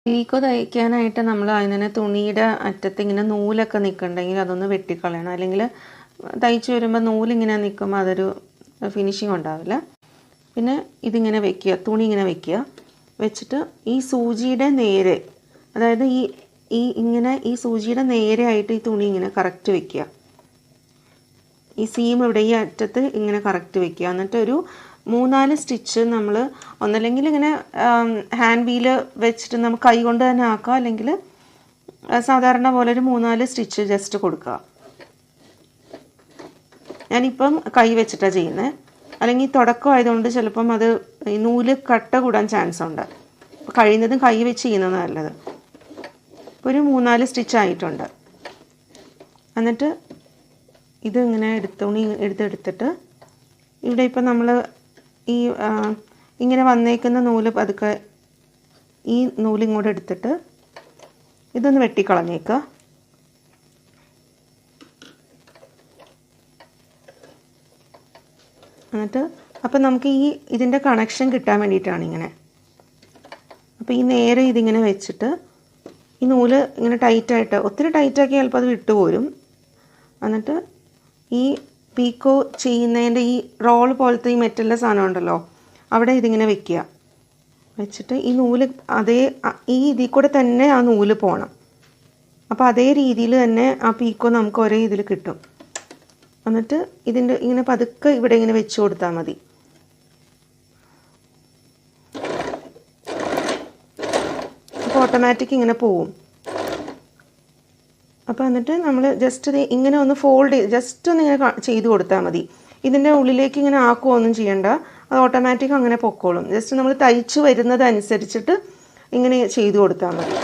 പീക്കോ തയ്ക്കാനായിട്ട് നമ്മൾ അതിനെ തുണിയുടെ അറ്റത്ത് ഇങ്ങനെ നൂലൊക്കെ നിൽക്കുന്നുണ്ടെങ്കിൽ അതൊന്ന് വെട്ടിക്കളയണം. അല്ലെങ്കിൽ തയ്ച്ച് വരുമ്പോൾ നൂലിങ്ങനെ നിൽക്കുമ്പോൾ അതൊരു ഫിനിഷിങ് ഉണ്ടാവില്ല. പിന്നെ ഇതിങ്ങനെ വെക്കുക, തുണി ഇങ്ങനെ വെക്കുക. വെച്ചിട്ട് ഈ സൂചിയുടെ നേരെ, അതായത് ഈ സൂചിയുടെ നേരെ ആയിട്ട് ഈ തുണി ഇങ്ങനെ കറക്റ്റ് വെക്കുക. ഈ സീം ഇവിടെ ഈ അറ്റത്ത് ഇങ്ങനെ കറക്റ്റ് വെക്കുക. എന്നിട്ട് ഒരു 3-4 സ്റ്റിച്ച് നമ്മൾ ഒന്നല്ലെങ്കിൽ ഇങ്ങനെ ഹാൻഡ് വീല് വെച്ചിട്ട് നമുക്ക് കൈ കൊണ്ട് തന്നെ ആക്കാം, അല്ലെങ്കിൽ സാധാരണ പോലെ ഒരു 3-4 സ്റ്റിച്ച് ജസ്റ്റ് കൊടുക്കുക. ഞാനിപ്പം കൈ വെച്ചിട്ടാണ് ചെയ്യുന്നത്. അല്ലെങ്കിൽ തുടക്കം ആയതുകൊണ്ട് ചിലപ്പം അത് ഈ നൂല് കട്ട കൂടാൻ ചാൻസ് ഉണ്ട്. കഴിയുന്നതും കൈ വെച്ച് ചെയ്യുന്നത് നല്ലത്. ഇപ്പോൾ ഒരു 3-4 സ്റ്റിച്ച് ആയിട്ടുണ്ട്. എന്നിട്ട് ഇത് ഇങ്ങനെ തുണി എടുത്തിട്ട് ഇവിടെ ഇപ്പം നമ്മൾ ഈ ഇങ്ങനെ വന്നേക്കുന്ന നൂല് പതുക്കെ ഈ നൂലിങ്ങോട്ട് എടുത്തിട്ട് ഇതൊന്ന് വെട്ടിക്കളഞ്ഞേക്കുക. എന്നിട്ട് അപ്പം നമുക്ക് ഇതിൻ്റെ കണക്ഷൻ കിട്ടാൻ വേണ്ടിയിട്ടാണ് ഇങ്ങനെ. അപ്പോൾ ഈ നേരെ ഇതിങ്ങനെ വെച്ചിട്ട് ഈ നൂല് ഇങ്ങനെ ടൈറ്റായിട്ട്, ഒത്തിരി ടൈറ്റാക്കി ചിലപ്പോൾ അത് വിട്ടുപോരും. എന്നിട്ട് ഈ പീക്കോ ചെയ്യുന്നതിൻ്റെ ഈ റോൾ പോലത്തെ ഈ മെറ്റലിൻ്റെ സാധനം ഉണ്ടല്ലോ, അവിടെ ഇതിങ്ങനെ വെക്കുക. വെച്ചിട്ട് ഈ നൂല് ഇതിൽ കൂടെ തന്നെ ആ നൂല് പോകണം. അപ്പോൾ അതേ രീതിയിൽ തന്നെ ആ പീക്കോ നമുക്ക് ഒരേ ഇതിൽ കിട്ടും. എന്നിട്ട് ഇതിൻ്റെ ഇങ്ങനെ പതുക്കെ ഇവിടെ ഇങ്ങനെ വെച്ച് കൊടുത്താൽ മതി. അപ്പോൾ ഓട്ടോമാറ്റിക് ഇങ്ങനെ പോവും. അപ്പോൾ എന്നിട്ട് നമ്മൾ ജസ്റ്റ് ഇങ്ങനെ ഒന്ന് ജസ്റ്റ് ഒന്ന് ഇങ്ങനെ ചെയ്ത് കൊടുത്താൽ മതി. ഇതിൻ്റെ ഉള്ളിലേക്ക് ഇങ്ങനെ ആക്കുകയൊന്നും ചെയ്യണ്ട, അത് ഓട്ടോമാറ്റിക് അങ്ങനെ പൊക്കോളും. ജസ്റ്റ് നമ്മൾ തയ്ച്ച് വരുന്നതനുസരിച്ചിട്ട് ഇങ്ങനെ ചെയ്ത് കൊടുത്താൽ മതി.